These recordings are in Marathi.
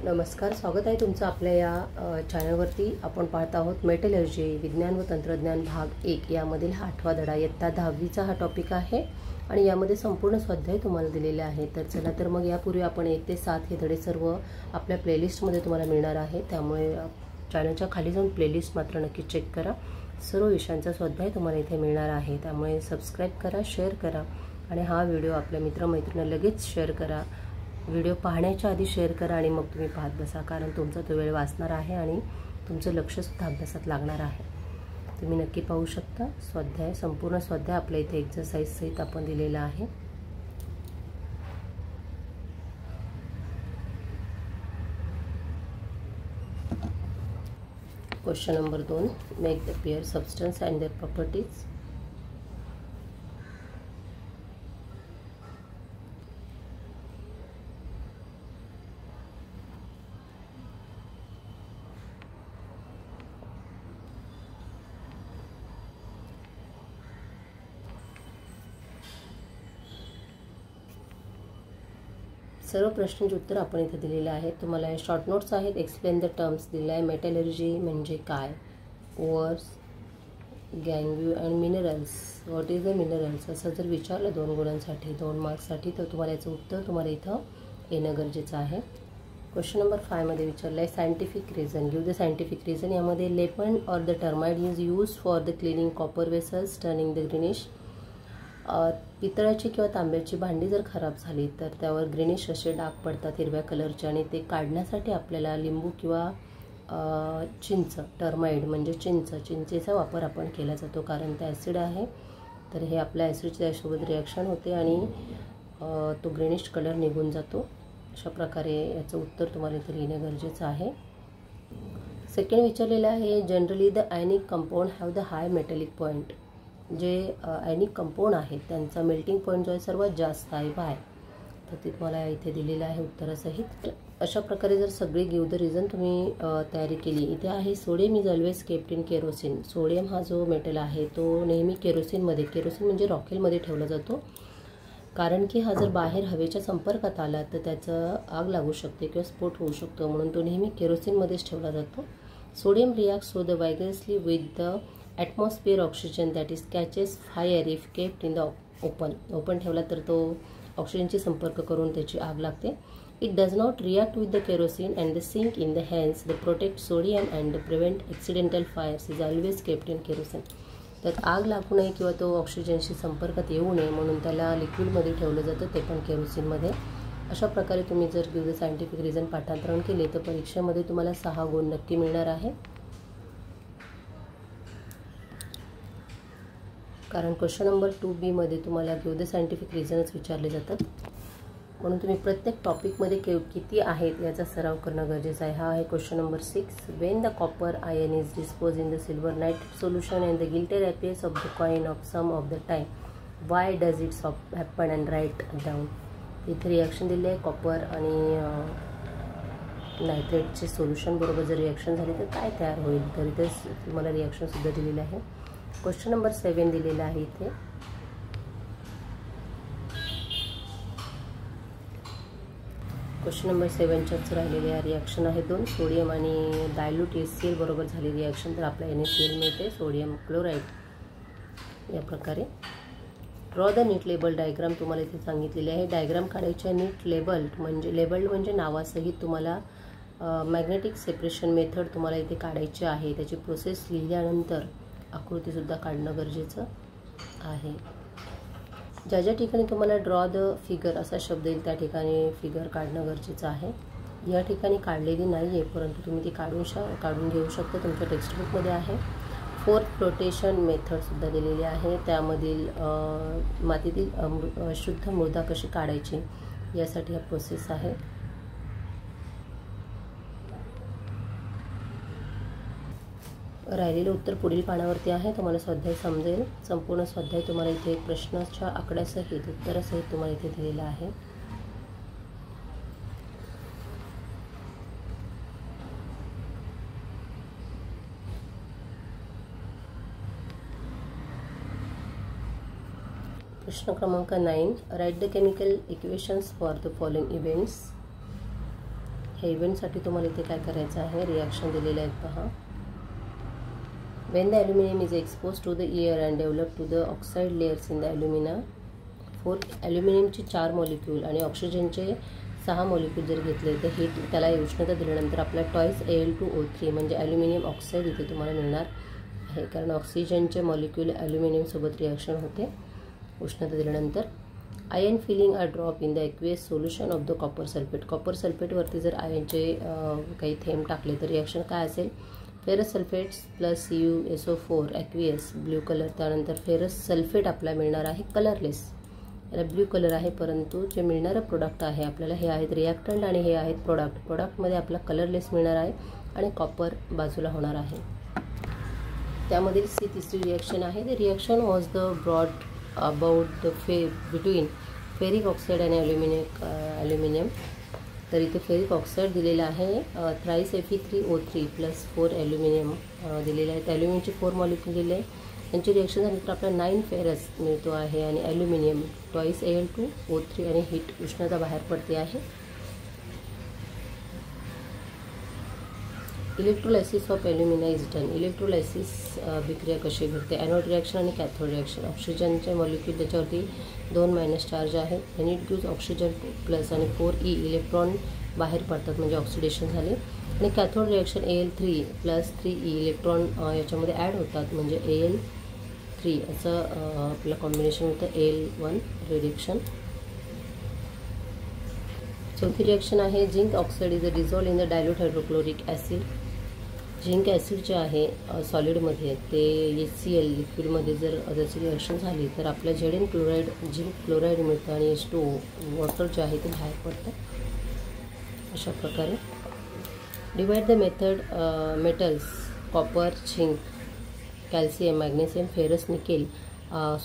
नमस्कार, स्वागत आहे तुमचं आपल्या या चॅनलवरती। आपण पाहत आहोत मेटलर्जी विज्ञान व तंत्रज्ञान भाग 1 यामधील हा 8वा धडा इयत्ता 10वीचा हा टॉपिक आहे आणि यामध्ये संपूर्ण स्वाध्याय तुम्हाला दिलेले आहे। तर चला तर मग यापूर्वी आपण 1 ते 7 हे धडे सर्व आपल्या प्लेलिस्टमध्ये तुम्हाला मिळणार आहे, त्यामुळे चॅनलच्या खाली जाऊन प्लेलिस्ट मात्र नक्की चेक करा। सर्व विषयांचा स्वाध्याय तुम्हाला इथे मिळणार आहे, त्यामुळे सबस्क्राइब करा, शेअर करा आणि हा व्हिडिओ आपल्या मित्रमैत्रिणींना लगेच शेअर करा। व्हिडिओ पाहण्याच्या आधी शेअर करा आणि मग तुम्ही पाहत बसा, कारण तुमचा तो वेळ वाचणार आहे आणि तुमचं लक्ष सुद्धा अभ्यासात लागणार आहे। तुम्ही नक्की पाहू शकता स्वाध्याय, संपूर्ण स्वाध्याय आपल्या इथे एक्सरसाइज सहित आपण दिलेला आहे। Question number 2, make the pair substance and their properties. सर्व प्रश्नांची उत्तर आपण इथे दिलेले आहेत। तुम्हाला शॉर्ट नोट्स आहेत, एक्सप्लेन द टर्म्स दिले आहे। मेटलर्जी म्हणजे काय, ओअर्स, गँगव्यू and minerals, what is the minerals असं जर विचारलं 2 गुणांसाठी 2 मार्क्ससाठी तर तुम्हाला याचं उत्तर तुम्हाला इथं येणं गरजेचं आहे। क्वेश्चन नंबर 5 मध्ये विचारलं आहे scientific reason, give the scientific reason. यामध्ये lemon or the tamarind is use for the cleaning copper vessels turning the greenish. पितळाची किंवा तांब्याची भांडी जर खराब झाली तर त्यावर ग्रीनिश असे डाग पडतात हिरव्या कलरचे, आणि ते काढण्यासाठी आपल्याला लिंबू किंवा चिंच, टर्माइड म्हणजे चिंचेचा वापर आपण केला जातो, कारण ते ॲसिड आहे। तर हे आपल्या ॲसिडच्या सोबत रिॲक्शन होते आणि तो ग्रीनिश कलर निघून जातो। अशा प्रकारे याचं उत्तर तुम्हाला इथे लिहिणं गरजेचं आहे। सेकंड विचारलेलं आहे generally the ionic compound have the high metallic point. जे आयनिक कंपाऊंड आहेत त्यांचा मेल्टिंग पॉईंट जो आहे सर्वात जास्त आहे बाय, तर ते तुम्हाला इथे दिलेलं आहे उत्तरासहित। अशा प्रकारे जर सगळे गिव्ह द रिझन तुम्ही तयारी केली। इथे आहे sodium is always kept in kerosene. Sodium हा जो मेटल आहे तो नेहमी केरोसिन म्हणजे रॉकेलमध्ये ठेवला जातो, कारण की हा जर बाहेर हवेच्या संपर्कात आला तर त्याचं आग लागू शकते किंवा स्फोट होऊ शकतो, म्हणून तो नेहमी केरोसिनमध्येच ठेवला जातो। Sodium reacts so the vigorously with the atmosphere oxygen that is catches fire if kept in the open ठेवला तर तो ऑक्सिजनशी संपर्क करून त्याची आग लागते। It does not react with the kerosene and the sink in the hands the protect sodium and prevent accidental fires is always kept in kerosene। तर आग लागू नये किंवा तो ऑक्सिजनशी संपर्कात येऊ नये म्हणून त्याला लिक्विडमध्ये ठेवलं जातं, ते पण केरोसिनमध्ये। अशा प्रकारे तुम्ही जर गिव्ह द सायंटिफिक रिझन पाठांतरण केले तर परीक्षेमध्ये तुम्हाला 6 गुण नक्की मिळणार आहे, कारण क्वेश्चन नंबर 2B मध्ये तुम्हाला गिव्ह द सायंटिफिक रिझनच विचारले जातात, म्हणून तुम्ही प्रत्येक टॉपिकमध्ये किती आहेत याचा सराव करणं गरजेचं आहे। हा आहे question number 6, when the copper iron is dispose in the silver nitrate solution and the gilded appears of the coin of some of the time why does its happen and write down. इथे रिॲक्शन दिले आहे, कॉपर आणि नायट्रेटचे सोल्युशन बरोबर जर रिॲक्शन झाली तर काय तयार होईल, तर इथे तुम्हाला रिॲक्शन सुद्धा दिलेलं आहे। क्वेश्चन नंबर 7 दिलेला आहे इथे, क्वेश्चन नंबर 7च्याच राहिलेल्या रिॲक्शन आहे 2, सोडियम आणि डायल्यूट HCl बरोबर झाली रिॲक्शन तर आपल्या NaCl मिळते, सोडियम क्लोराईड। या प्रकारे draw the neat label diagram तुम्हाला इथे सांगितलेले आहे। डायग्राम काढायचे नीट लेबल्ड म्हणजे नावासहित तुम्हाला मॅग्नेटिक सेपरेशन मेथड तुम्हाला इथे काढायची आहे। त्याची प्रोसेस लिहिल्यानंतर आकृती सुद्धा काढणं गरजेचं आहे। ज्या ज्या ठिकाणी तुम्हाला ड्रॉ द फिगर असा शब्द येईल त्या ठिकाणी फिगर काढणं गरजेचं आहे। या ठिकाणी काढलेली नाही आहे, परंतु तुम्ही ती काढून घेऊ शकता, तुमच्या टेक्स्टबुकमध्ये आहे। 4th फ्लोटेशन मेथड सुद्धा दिलेली आहे, त्यामधील मातीतील शुद्ध मृदा कशी काढायची यासाठी हा प्रोसेस आहे। राहिलेलं उत्तर पुढील पानावरती आहे, तुम्हाला स्वाध्याय समजेल। संपूर्ण स्वाध्याय तुम्हाला इथे एक प्रश्नाच्या आकड्यासहित उत्तरासहित तुम्हाला इथे दिलेला आहे। प्रश्न क्रमांक 9, right the chemical equations for the following events. हे इव्हेंटसाठी तुम्हाला इथे काय करायचं आहे, रिॲक्शन दिलेले आहेत पहा. When the aluminum is exposed to the air and develop to the oxide layers in the alumina, 4 ॲल्युमिनियमचे 4 molecule आणि ऑक्सिजनचे 6 मॉलिक्यूल जर घेतले तर हीट त्याला उष्णता दिल्यानंतर आपला टॉईस Al2O3 म्हणजे ॲल्युमिनियम ऑक्साईड इथे तुम्हाला मिळणार आहे. कारण ऑक्सिजनचे मॉलिक्यूल ॲल्युमिनियमसोबत रिॲक्शन होते उष्णता दिल्यानंतर. Iron filling a drop in the aqueous solution of the copper sulphate. Copper सल्फेटवरती जर आयनचे काही थेंब टाकले तर रिॲक्शन काय असेल, ferrous sulphates plus CuSO4 aqueous blue colour. त्यानंतर फेरस सल्फेट आपल्याला मिळणार आहे कलरलेस, याला ब्ल्यू कलर आहे, परंतु जे मिळणारं प्रोडक्ट आहे आपल्याला हे आहेत रिॲक्टंट आणि हे आहेत प्रोडक्ट. प्रोडक्टमध्ये आपला कलरलेस मिळणार आहे आणि कॉपर बाजूला होणार आहे. त्यामधील तिसरी रिॲक्शन आहे. The reaction was the broad about the between ferric oxide आणि ॲल्युमिनियम. तर इथे फेरिक ऑक्साईड दिलेलं आहे, थ्राईस Fe3O3 प्लस 4 ॲल्युमिनियम दिलेलं आहे. ॲल्युमिनियमचे 4 मॉलिक्यूल दिले आहे. यांची रिॲक्शन झाल्यानंतर आपल्याला 9 फेरस मिळतो आहे आणि ॲल्युमिनियम टॉईस Al2O3 आणि हीट उष्णता बाहेर पडते आहे. Electrolysis of alumina is done. Electrolysis विक्रिया कशी घडते, ॲनोड रिॲक्शन आणि कॅथोड रिॲक्शन. ऑक्सिजनचे मॉलिक्यूल त्याच्यावरती 2- चार्ज आहे आणि इट गिव्ज ऑक्सिजन प्लस आणि 4E इलेक्ट्रॉन बाहेर पडतात म्हणजे ऑक्सिडेशन झाले. आणि cathode reaction Al3 plus 3E electron याच्यामध्ये ॲड होतात म्हणजे Al3 असं आपलं कॉम्बिनेशन होतं, Al1 रिडक्शन. चौथी रिॲक्शन आहे zinc oxide is dissolve in the dilute hydrochloric acid. Zinc acid जे आहे सॉलिडमध्ये ते HCl लिक्विडमध्ये जर त्याची रिॲक्शन झाली तर आपल्या Zn क्लोराईड झिंक क्लोराईड मिळतं आणि H2O वॉटर जे आहे ते बाहेर पडतं. अशा प्रकारे divide the method metals copper, zinc, calcium, magnesium, ferrous, nickel,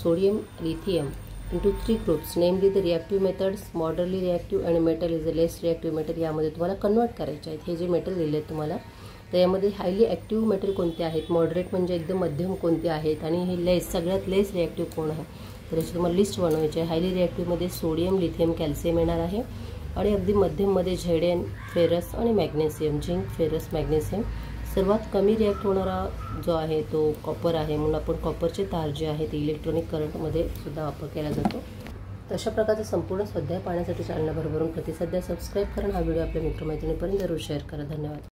sodium, lithium into 3 groups, namely the reactive methods, moderately reactive and metal is a less reactive metal. यामध्ये तुम्हाला कन्वर्ट करायचे आहेत. हे जे मेटल दिले आहेत तुम्हाला तर यामध्ये हायली ॲक्टिव्ह मेटल कोणते आहेत, मॉडरेट म्हणजे एकदम मध्यम कोणते आहेत आणि हे लेस सगळ्यात लेस रिॲक्टिव्ह कोण आहे तर याची तुम्हाला लिस्ट बनवायची आहे. हायली रिॲक्टिव्हमध्ये सोडियम, लिथियम, कॅल्शियम येणार आहे आणि अगदी मध्यममध्ये Zn, फेरस आणि मॅग्नेशियम. Zinc, ferrous, magnesium. सर्वात कमी रिॲक्ट होणारा जो आहे तो कॉपर आहे, म्हणून आपण कॉपरचे तार जे आहे ते इलेक्ट्रॉनिक करंटमध्ये सुद्धा वापर केला जातो. तशा प्रकारचा संपूर्ण स्वाध्याय पाहण्यासाठी चॅनलला भरभरून प्रतिसाद द्या, सबस्क्राईब करा, हा व्हिडिओ आपल्या मित्रमैत्रिणींपर्यंत जरूर शेअर करा. धन्यवाद.